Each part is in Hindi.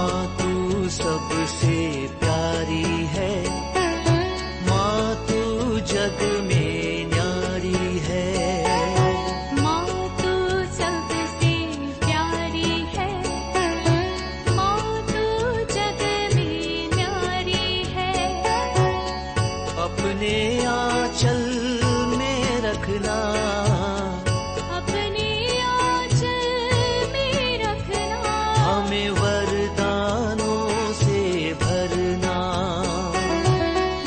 माँ तू सबसे प्यारी है, माँ तू जग में न्यारी है। माँ तू सबसे प्यारी है, माँ तू जग में न्यारी है। अपने आंचल में रखना, अपने आंचल में रखना। हमें वरदानों से भरना।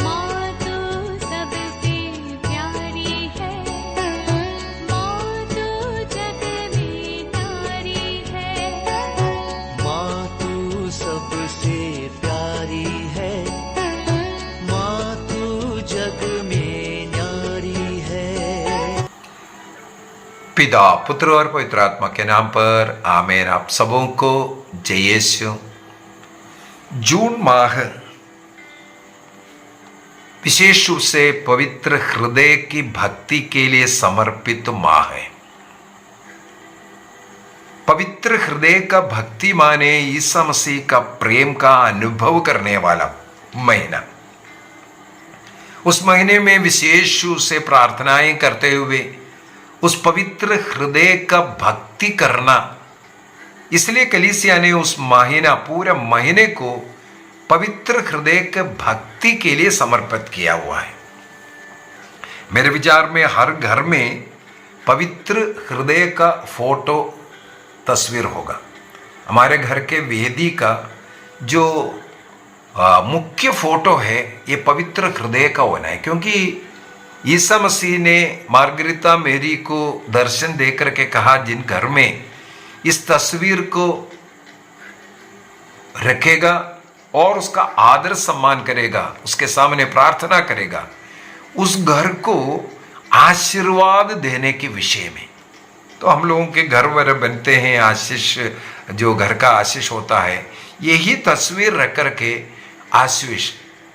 माँ तू सबसे प्यारी है, माँ तू जग में न्यारी है। माँ तू सबसे प्यारी है, माँ तू जग में न्यारी है। पिता, पुत्र और पवित्र आत्मा के नाम पर आमीन। आप सबों को जय यीशु। जून माह विशेष रूप से पवित्र हृदय की भक्ति के लिए समर्पित माह है। पवित्र हृदय का भक्ति माने ईसा मसीह का प्रेम का अनुभव करने वाला महीना। उस महीने में विशेष रूप से प्रार्थनाएं करते हुए उस पवित्र हृदय का भक्ति करना, इसलिए कलीसिया ने उस महीना, पूरे महीने को पवित्र हृदय के भक्ति के लिए समर्पित किया हुआ है। मेरे विचार में हर घर में पवित्र हृदय का फोटो, तस्वीर होगा। हमारे घर के वेदी का जो मुख्य फोटो है, ये पवित्र हृदय का होना है, क्योंकि ईसा मसीह ने मार्गरिता मेरी को दर्शन देकर के कहा, जिन घर में इस तस्वीर को रखेगा और उसका आदर सम्मान करेगा, उसके सामने प्रार्थना करेगा, उस घर को आशीर्वाद देने के विषय में। तो हम लोगों के घर वर बनते हैं, आशीष, जो घर का आशीष होता है, यही तस्वीर रख करके आशीष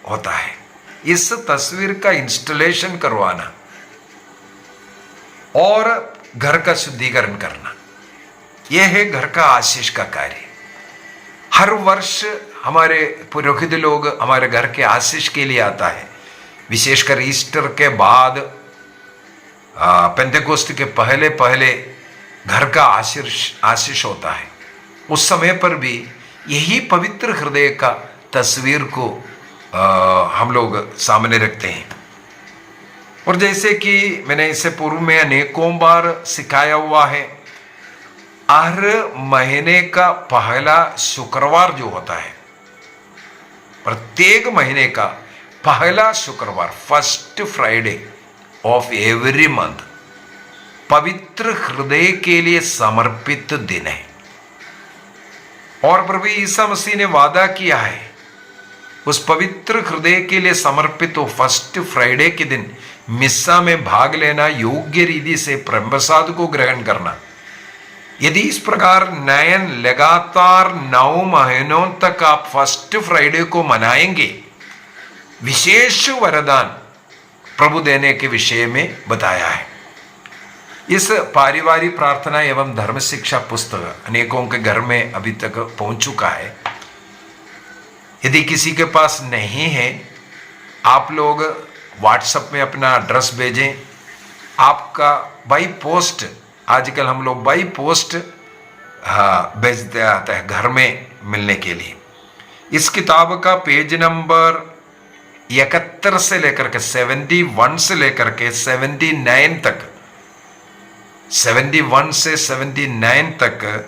होता है। इस तस्वीर का इंस्टॉलेशन करवाना और घर का शुद्धिकरण करना, यह है घर का आशीष का कार्य। हर वर्ष हमारे पुरोहित लोग हमारे घर के आशीष के लिए आता है, विशेषकर ईस्टर के बाद, पेंटेकोस्ट के पहले पहले घर का आशीष होता है। उस समय पर भी यही पवित्र हृदय का तस्वीर को हम लोग सामने रखते हैं। और जैसे कि मैंने इससे पूर्व में अनेकों बार सिखाया हुआ है, हर महीने का पहला शुक्रवार जो होता है, प्रत्येक महीने का पहला शुक्रवार, first Friday of every month, पवित्र हृदय के लिए समर्पित दिन है। और प्रभु ईसा मसीह ने वादा किया है, उस पवित्र हृदय के लिए समर्पित हो फर्स्ट फ्राइडे के दिन मिस्सा में भाग लेना, योग्य रीति से प्रसाद को ग्रहण करना। यदि इस प्रकार लगातार 9 महीनों तक आप फर्स्ट फ्राइडे को मनाएंगे, विशेष वरदान प्रभु देने के विषय में बताया है। इस पारिवारिक प्रार्थना एवं धर्म शिक्षा पुस्तक अनेकों के घर में अभी तक पहुंच चुका है। यदि किसी के पास नहीं है, आप लोग व्हाट्सएप में अपना एड्रेस भेजें। आपका बाई पोस्ट, आजकल हम लोग बाई पोस्ट भेजते आता है घर में मिलने के लिए। इस किताब का पेज नंबर 71 से लेकर के 71 से लेकर के 79 तक, 71 से 79 तक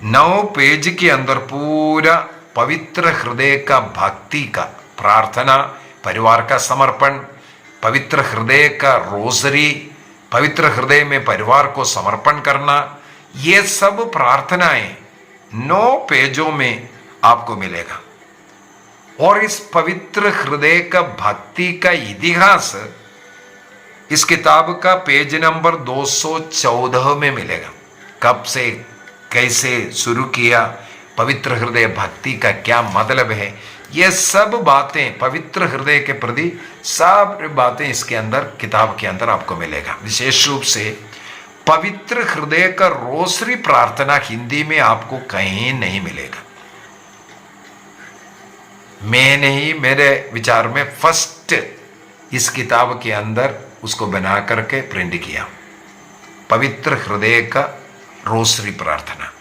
9 पेज के अंदर पूरा पवित्र हृदय का भक्ति का, प्रार्थना, परिवार का समर्पण, पवित्र हृदय का रोजरी, पवित्र हृदय में परिवार को समर्पण करना, ये सब प्रार्थनाएं 9 पेजों में आपको मिलेगा। और इस पवित्र हृदय का भक्ति का इतिहास इस किताब का पेज नंबर 214 में मिलेगा। कब से कैसे शुरू किया, पवित्र हृदय भक्ति का क्या मतलब है, ये सब बातें पवित्र हृदय के प्रति सब बातें इसके अंदर, किताब के अंदर आपको मिलेगा। विशेष रूप से पवित्र हृदय का रोसरी प्रार्थना हिंदी में आपको कहीं नहीं मिलेगा। मैंने ही मेरे विचार में फर्स्ट इस किताब के अंदर उसको बना करके प्रिंट किया, पवित्र हृदय का रोसरी प्रार्थना।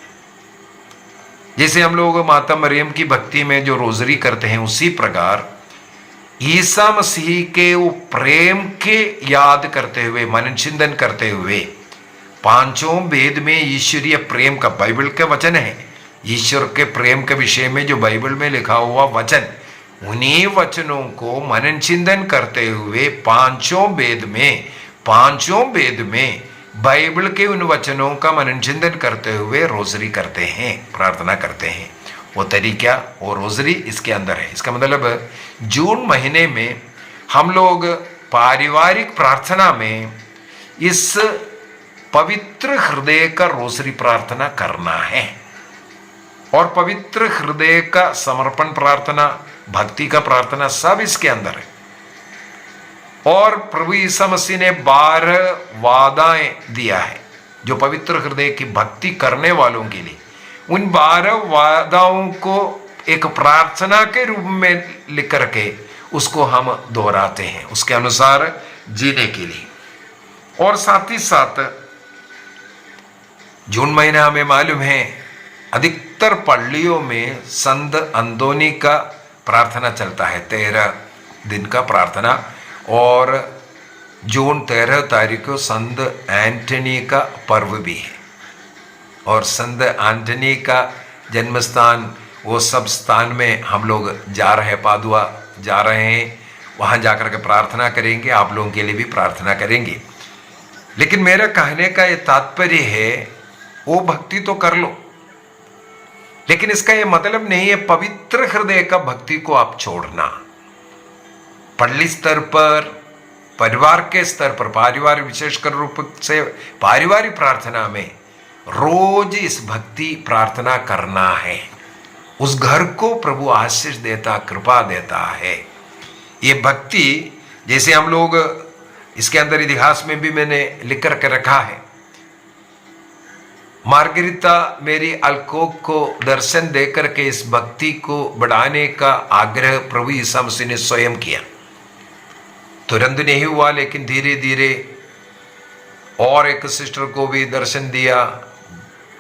जैसे हम लोग माता मरियम की भक्ति में जो रोजरी करते हैं, उसी प्रकार ईसा मसीह के वो प्रेम के याद करते हुए, मनन चिंतन करते हुए, पांचों वेद में ईश्वरीय प्रेम का, बाइबल के वचन है, ईश्वर के प्रेम के विषय में जो बाइबल में लिखा हुआ वचन, उन्हीं वचनों को मनन चिंतन करते हुए पांचों वेद में बाइबल के उन वचनों का मनन चिंतन करते हुए रोजरी करते हैं, प्रार्थना करते हैं। वो तरीका वो रोजरी इसके अंदर है। इसका मतलब जून महीने में हम लोग पारिवारिक प्रार्थना में इस पवित्र हृदय का रोजरी प्रार्थना करना है, और पवित्र हृदय का समर्पण प्रार्थना, भक्ति का प्रार्थना सब इसके अंदर है। और प्रभु ईसा मसीह ने 12 वादाएं दिया है जो पवित्र हृदय की भक्ति करने वालों के लिए। उन 12 वादाओं को एक प्रार्थना के रूप में लिख करके उसको हम दोहराते हैं, उसके अनुसार जीने के लिए। और साथ ही साथ जून महीना हमें मालूम है अधिकतर पल्लियों में संत अंदोनी का प्रार्थना चलता है, 13 दिन का प्रार्थना। और जून 13 तारीख को संत एंटनी का पर्व भी है, और संत एंटनी का जन्म स्थान, वो सब स्थान में हम लोग जा रहे हैं, पादुआ जा रहे हैं, वहाँ जाकर के प्रार्थना करेंगे, आप लोगों के लिए भी प्रार्थना करेंगे। लेकिन मेरा कहने का ये तात्पर्य है, वो भक्ति तो कर लो, लेकिन इसका ये मतलब नहीं है पवित्र हृदय का भक्ति को आप छोड़ना। पल्ली स्तर पर, परिवार के स्तर पर, पारिवारिक विशेषकर रूप से पारिवारिक प्रार्थना में रोज इस भक्ति प्रार्थना करना है। उस घर को प्रभु आशीष देता, कृपा देता है। ये भक्ति जैसे हम लोग इसके अंदर इतिहास में भी मैंने लिख करके रखा है, मार्गरिता मेरी अलकोक को दर्शन देकर के इस भक्ति को बढ़ाने का आग्रह प्रभु ईसा मसीह ने स्वयं किया। तुरंत नहीं हुआ, लेकिन धीरे धीरे और एक सिस्टर को भी दर्शन दिया,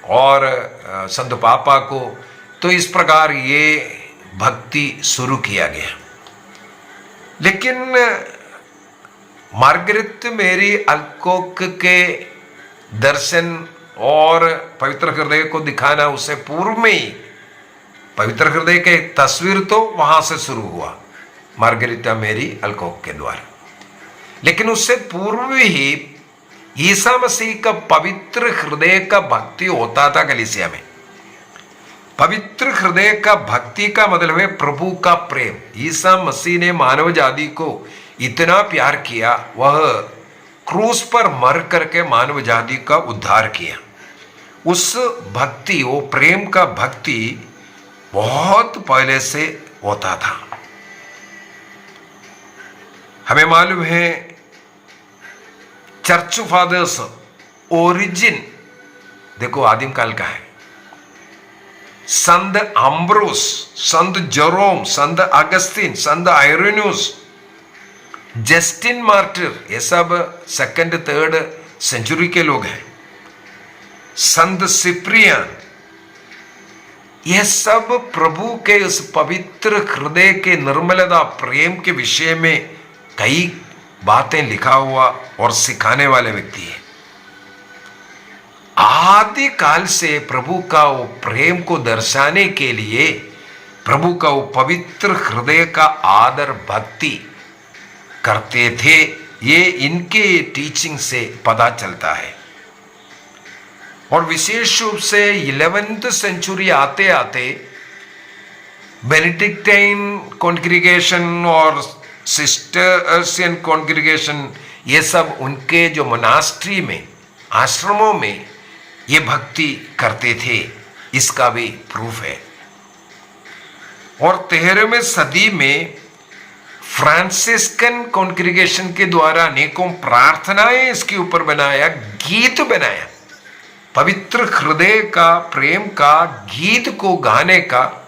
और संत पापा को। तो इस प्रकार ये भक्ति शुरू किया गया। लेकिन मार्गरेट मेरी अलकोक के दर्शन और पवित्र हृदय को दिखाना, उससे पूर्व में ही पवित्र हृदय के तस्वीर तो वहां से शुरू हुआ, मार्गरिटा मेरी अलकोक के द्वारा। लेकिन उससे पूर्व ही ईसा मसीह का पवित्र हृदय का भक्ति होता था कलीसिया में। पवित्र हृदय का भक्ति का मतलब है प्रभु का प्रेम। ईसा मसीह ने मानव जाति को इतना प्यार किया, वह क्रूस पर मर करके मानव जाति का उद्धार किया। उस भक्ति, वो प्रेम का भक्ति बहुत पहले से होता था। हमें मालूम है चर्च फादर्स ओरिजिन देखो आदिम काल का है। संत अम्ब्रोस, संत जेरोम, संत अगस्तीन, संत आयरेनियस, जस्टिन मार्टिर, ये सब 2nd 3rd सेंचुरी के लोग हैं। संत सिप्रियन, यह सब प्रभु के उस पवित्र हृदय के निर्मलता प्रेम के विषय में कई बातें लिखा हुआ और सिखाने वाले व्यक्ति है। आदि काल से प्रभु का वो प्रेम को दर्शाने के लिए प्रभु का वो पवित्र हृदय का आदर भक्ति करते थे। ये इनके टीचिंग से पता चलता है। और विशेष रूप से 11th सेंचुरी आते आते बेनेडिक्टाइन कॉन्ग्रीगेशन और सिस्टर्सियन कॉन्ग्रीगेशन, ये सब उनके जो मोनास्ट्री में, आश्रमों में ये भक्ति करते थे, इसका भी प्रूफ है। और 13वीं सदी में फ्रांसिस्कन कॉन्ग्रीगेशन के द्वारा अनेकों प्रार्थनाएं इसके ऊपर बनाया, गीत बनाया। पवित्र हृदय का प्रेम का गीत को गाने का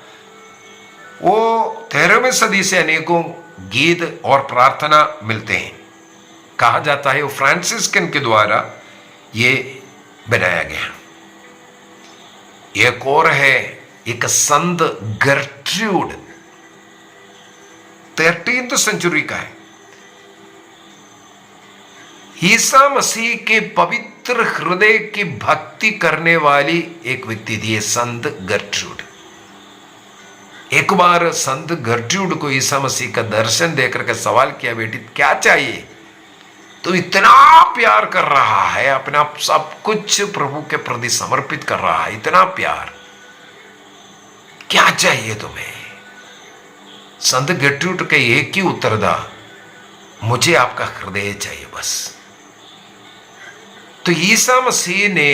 वो 13वीं सदी से अनेकों गीत और प्रार्थना मिलते हैं। कहा जाता है वो फ्रांसिस्कन के द्वारा ये बनाया गया। एक और है, एक संत गर्ट्रूड 13th सेंचुरी का है। ईसा मसीह के पवित्र हृदय की भक्ति करने वाली एक व्यक्ति थी, ये संत गर्ट्रूड। एक बार संत गर्ट्रूड को ईसा मसीह का दर्शन देकर के सवाल किया, बेटी क्या चाहिए? तो इतना प्यार कर रहा है, अपना सब कुछ प्रभु के प्रति समर्पित कर रहा है, इतना प्यार, क्या चाहिए तुम्हें? संत गर्ट्रूड का एक ही उत्तर था, मुझे आपका हृदय चाहिए बस। तो ईसा मसीह ने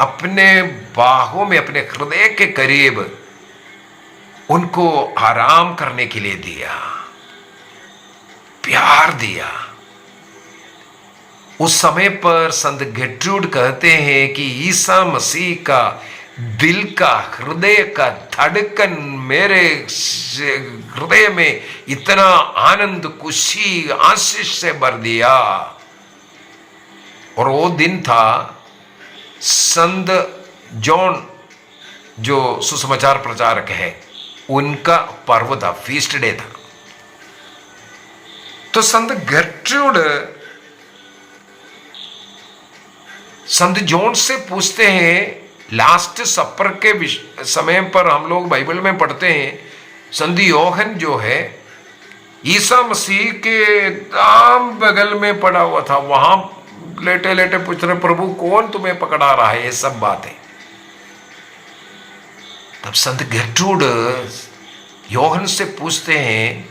अपने बाहों में, अपने हृदय के करीब उनको आराम करने के लिए दिया, प्यार दिया। उस समय पर संत गर्ट्रूड कहते हैं कि ईसा मसीह का दिल का, हृदय का धड़कन मेरे हृदय में इतना आनंद, खुशी, आशीष से भर दिया। और वो दिन था संत जॉन जो सुसमाचार प्रचारक है, उनका पर्व था, फीस्ट डे था। तो संत गर्ट्रूड संत जॉन से पूछते हैं, लास्ट सपर के समय पर हम लोग बाइबल में पढ़ते हैं, संत योहन जो है ईसा मसीह के एकदम बगल में पड़ा हुआ था, वहां लेटे लेटे पूछ रहे, प्रभु कौन तुम्हें पकड़ा रहा है? ये सब बातें। तब संत गर्ट्रूड योहन से पूछते हैं,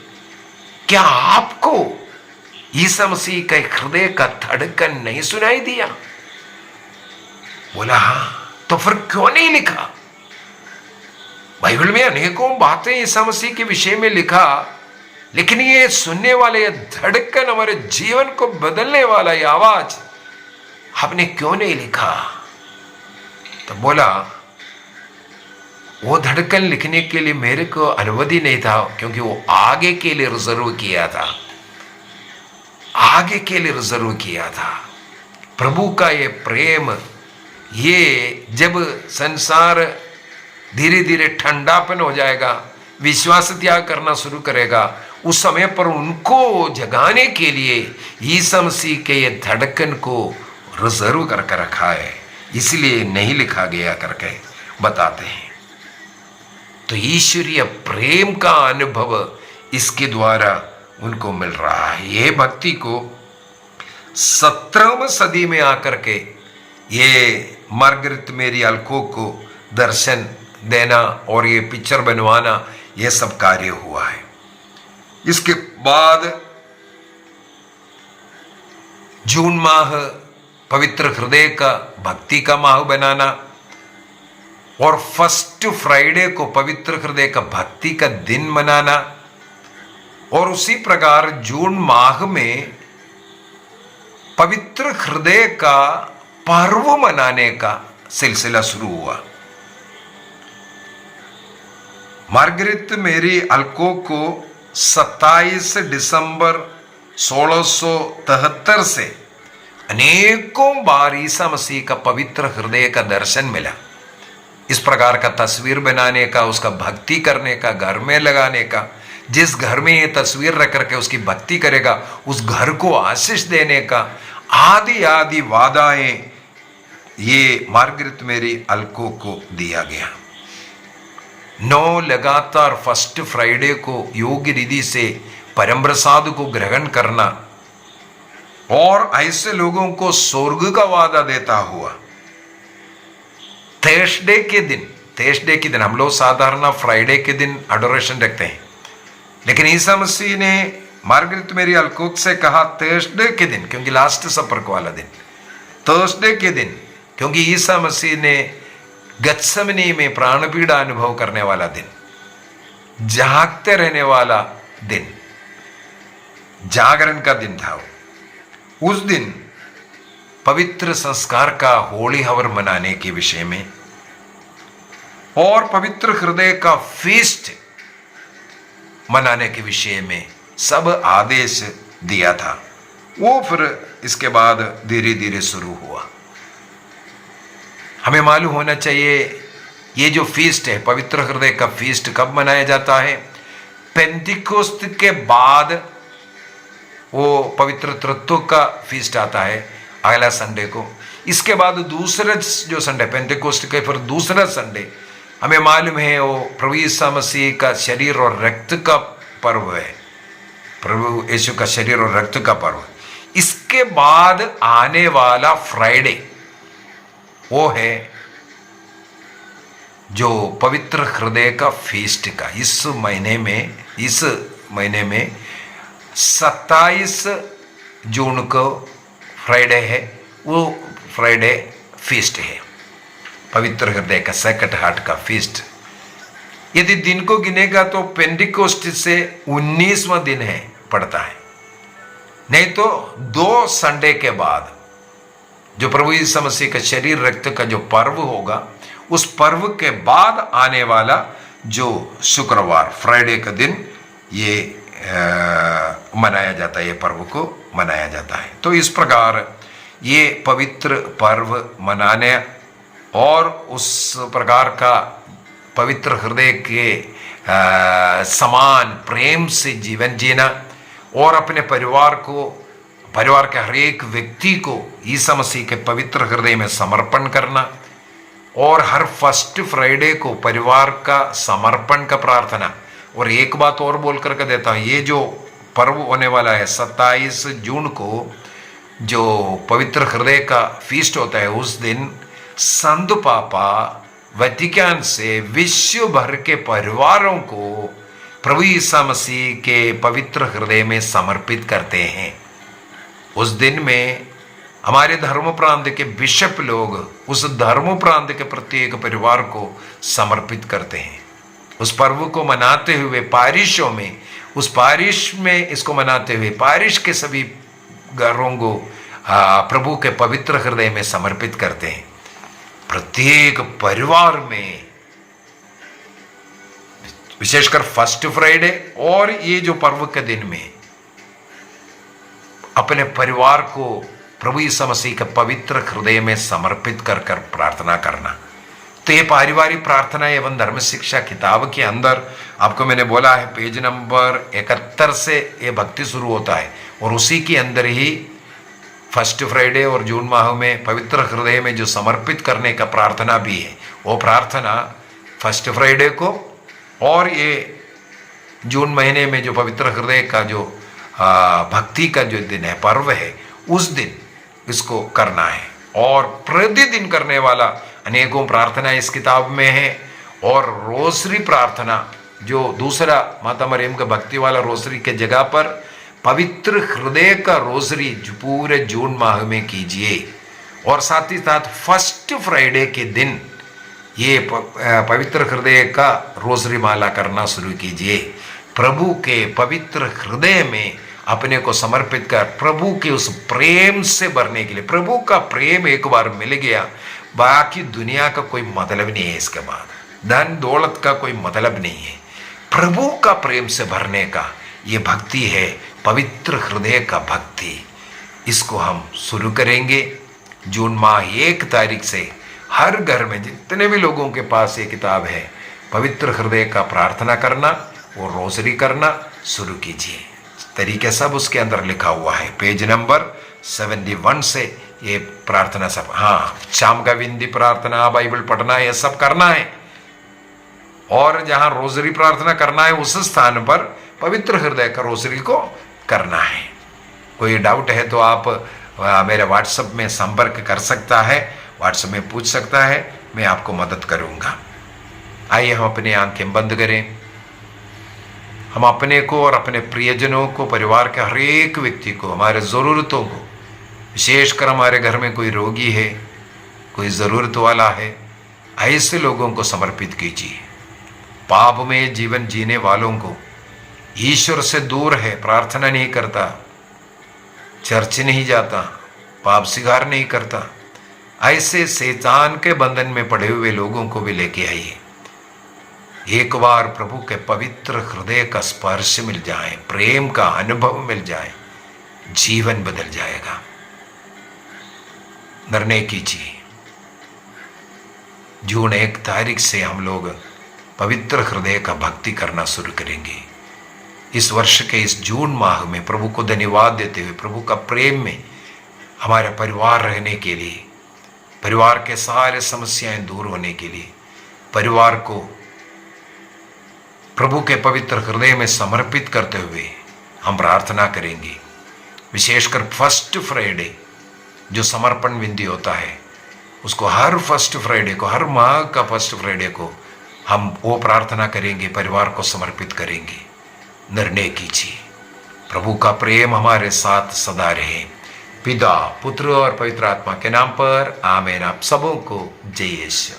क्या आपको ईसा मसीह का हृदय का धड़कन नहीं सुनाई दिया? बोला हाँ। तो फिर क्यों नहीं लिखा? बाइबल में अनेकों बातें ईसा मसीह के विषय में लिखा, लेकिन ये सुनने वाले, ये धड़कन, हमारे जीवन को बदलने वाला ये आवाज आपने क्यों नहीं लिखा? तो बोला वो धड़कन लिखने के लिए मेरे को अनुमति नहीं था, क्योंकि वो आगे के लिए रिजर्व किया था, आगे के लिए रिजर्व किया था। प्रभु का ये प्रेम, ये जब संसार धीरे धीरे ठंडापन हो जाएगा, विश्वास त्याग करना शुरू करेगा, उस समय पर उनको जगाने के लिए ईसा मसीह के ये धड़कन को रिजर्व करके रखा है, इसलिए नहीं लिखा गया करके बताते हैं। तो ईश्वरीय प्रेम का अनुभव इसके द्वारा उनको मिल रहा है। ये भक्ति को 17वीं सदी में आकर के ये मार्गरेट मेरी अलकोक को दर्शन देना और ये पिक्चर बनवाना, ये सब कार्य हुआ है। इसके बाद जून माह पवित्र हृदय का भक्ति का माह बनाना और फर्स्ट फ्राइडे को पवित्र हृदय का भक्ति का दिन मनाना, और उसी प्रकार जून माह में पवित्र हृदय का पर्व मनाने का सिलसिला शुरू हुआ। मार्गरेट मेरी अलकोक को 27 दिसंबर 1673 से अनेकों बार ईसा मसीह का पवित्र हृदय का दर्शन मिला। इस प्रकार का तस्वीर बनाने का, उसका भक्ति करने का, घर में लगाने का, जिस घर में ये तस्वीर रख करके उसकी भक्ति करेगा उस घर को आशीष देने का, आदि आदि वादाएं ये मार्गरेट मेरी अलकोक को दिया गया। 9 लगातार फर्स्ट फ्राइडे को योग्य रिधि से परम प्रसाद को ग्रहण करना और ऐसे लोगों को स्वर्ग का वादा देता हुआ थर्सडे के दिन हम लोग साधारण फ्राइडे के दिन एडोरेशन रखते हैं, लेकिन ईसा मसीह ने मार्गरेट मेरी अलकोक से कहा थर्सडे के दिन, क्योंकि लास्ट सपर को वाला दिन, थर्सडे के दिन, क्योंकि ईसा मसीह ने गत्समनी में प्राण पीड़ा अनुभव करने वाला दिन, जागते रहने वाला दिन, जागरण का दिन था। उस दिन पवित्र संस्कार का होली हवर मनाने के विषय में और पवित्र हृदय का फीस्ट मनाने के विषय में सब आदेश दिया था। वो फिर इसके बाद धीरे धीरे शुरू हुआ। हमें मालूम होना चाहिए ये जो फीस्ट है, पवित्र हृदय का फीस्ट कब मनाया जाता है? पेंटिकोस्त के बाद वो पवित्र तृत्व का फीस्ट आता है अगला संडे को। इसके बाद दूसरा जो संडे पेंटिकोस्ट के फिर दूसरा संडे हमें मालूम है वो प्रभु यीशु मसीह का शरीर और रक्त का पर्व है, प्रभु यीशु का शरीर और रक्त का पर्व। इसके बाद आने वाला फ्राइडे वो है जो पवित्र हृदय का फीस्ट का। इस महीने में 27 जून को फ्राइडे है, वो फ्राइडे फीस्ट है पवित्र हृदय का, सेक्रेड हार्ट का फीस्ट। यदि दिन को गिनेगा तो पेंटिकोस्ट से 19वां दिन है पड़ता है, नहीं तो 2 संडे के बाद जो प्रभु यीशु मसीह का शरीर रक्त का जो पर्व होगा, उस पर्व के बाद आने वाला जो शुक्रवार फ्राइडे का दिन ये मनाया जाता है, ये पर्व को मनाया जाता है। तो इस प्रकार ये पवित्र पर्व मनाने और उस प्रकार का पवित्र हृदय के समान प्रेम से जीवन जीना और अपने परिवार के हर एक व्यक्ति को यीशु मसीह के पवित्र हृदय में समर्पण करना, और हर फर्स्ट फ्राइडे को परिवार का समर्पण का प्रार्थना। और एक बात और बोल करके देता हूँ, ये जो पर्व होने वाला है 27 जून को जो पवित्र हृदय का फीस्ट होता है, उस दिन संत पापा वेटिकन से विश्व भर के परिवारों को प्रभु यीशु मसीह के पवित्र हृदय में समर्पित करते हैं। उस दिन में हमारे धर्म प्रांत के बिशप लोग उस धर्म प्रांत के प्रत्येक परिवार को समर्पित करते हैं। उस पर्व को मनाते हुए पारिशों में, उस पारिश में इसको मनाते हुए पारिश के सभी घरों को प्रभु के पवित्र हृदय में समर्पित करते हैं। प्रत्येक परिवार में विशेषकर फर्स्ट फ्राइडे और ये जो पर्व के दिन में अपने परिवार को प्रभु यीशु मसीह के पवित्र हृदय में समर्पित कर प्रार्थना करना। तो ये पारिवारिक प्रार्थना एवं धर्म शिक्षा किताब के अंदर आपको मैंने बोला है पेज नंबर 71 से ये भक्ति शुरू होता है, और उसी के अंदर ही फर्स्ट फ्राइडे और जून माह में पवित्र हृदय में जो समर्पित करने का प्रार्थना भी है, वो प्रार्थना फर्स्ट फ्राइडे को और ये जून महीने में जो पवित्र हृदय का जो भक्ति का जो दिन है, पर्व है, उस दिन इसको करना है। और प्रतिदिन करने वाला अनेकों प्रार्थना इस किताब में है। और रोसरी प्रार्थना जो दूसरा माता मरियम का भक्ति वाला रोसरी के जगह पर पवित्र हृदय का रोसरी जो पूरे जून माह में कीजिए। और साथ ही साथ फर्स्ट फ्राइडे के दिन ये पवित्र हृदय का रोसरी माला करना शुरू कीजिए। प्रभु के पवित्र हृदय में अपने को समर्पित कर प्रभु के उस प्रेम से भरने के लिए। प्रभु का प्रेम एक बार मिल गया, बाकी दुनिया का कोई मतलब नहीं है, इसके बाद धन दौलत का कोई मतलब नहीं है। प्रभु का प्रेम से भरने का ये भक्ति है, पवित्र हृदय का भक्ति। इसको हम शुरू करेंगे जून माह 1 तारीख से। हर घर में जितने भी लोगों के पास ये किताब है, पवित्र हृदय का प्रार्थना करना और रोसरी करना शुरू कीजिए। तरीके सब उसके अंदर लिखा हुआ है, पेज नंबर 71 से ये प्रार्थना सब। हाँ, शाम का विंदी प्रार्थना, बाइबल पढ़ना, ये सब करना है। और जहां रोसरी प्रार्थना करना है उस स्थान पर पवित्र हृदय का रोसरी को करना है। कोई डाउट है तो आप मेरे व्हाट्सएप में संपर्क कर सकता है, व्हाट्सएप में पूछ सकता है, मैं आपको मदद करूंगा। आइए हम अपनी आंखें बंद करें। हम अपने को और अपने प्रियजनों को, परिवार के हर एक व्यक्ति को, हमारे ज़रूरतों को, विशेषकर हमारे घर में कोई रोगी है, कोई ज़रूरत वाला है, ऐसे लोगों को समर्पित कीजिए। पाप में जीवन जीने वालों को, ईश्वर से दूर है, प्रार्थना नहीं करता, चर्च नहीं जाता, पाप स्वीकार नहीं करता, ऐसे शैतान के बंधन में पड़े हुए लोगों को भी लेके आइए। एक बार प्रभु के पवित्र हृदय का स्पर्श मिल जाए, प्रेम का अनुभव मिल जाए, जीवन बदल जाएगा। निर्णय कीजिए, जून 1 तारीख से हम लोग पवित्र हृदय का भक्ति करना शुरू करेंगे। इस वर्ष के इस जून माह में प्रभु को धन्यवाद देते हुए, प्रभु का प्रेम में हमारा परिवार रहने के लिए, परिवार के सारे समस्याएं दूर होने के लिए, परिवार को प्रभु के पवित्र हृदय में समर्पित करते हुए हम प्रार्थना करेंगे। विशेषकर फर्स्ट फ्राइडे जो समर्पण विधि होता है, उसको हर फर्स्ट फ्राइडे को, हर माह का फर्स्ट फ्राइडे को हम वो प्रार्थना करेंगे, परिवार को समर्पित करेंगे। निर्णय कीजिए, प्रभु का प्रेम हमारे साथ सदा रहे। पिता, पुत्र और पवित्र आत्मा के नाम पर आमीन। आप सबों को जय यीशु।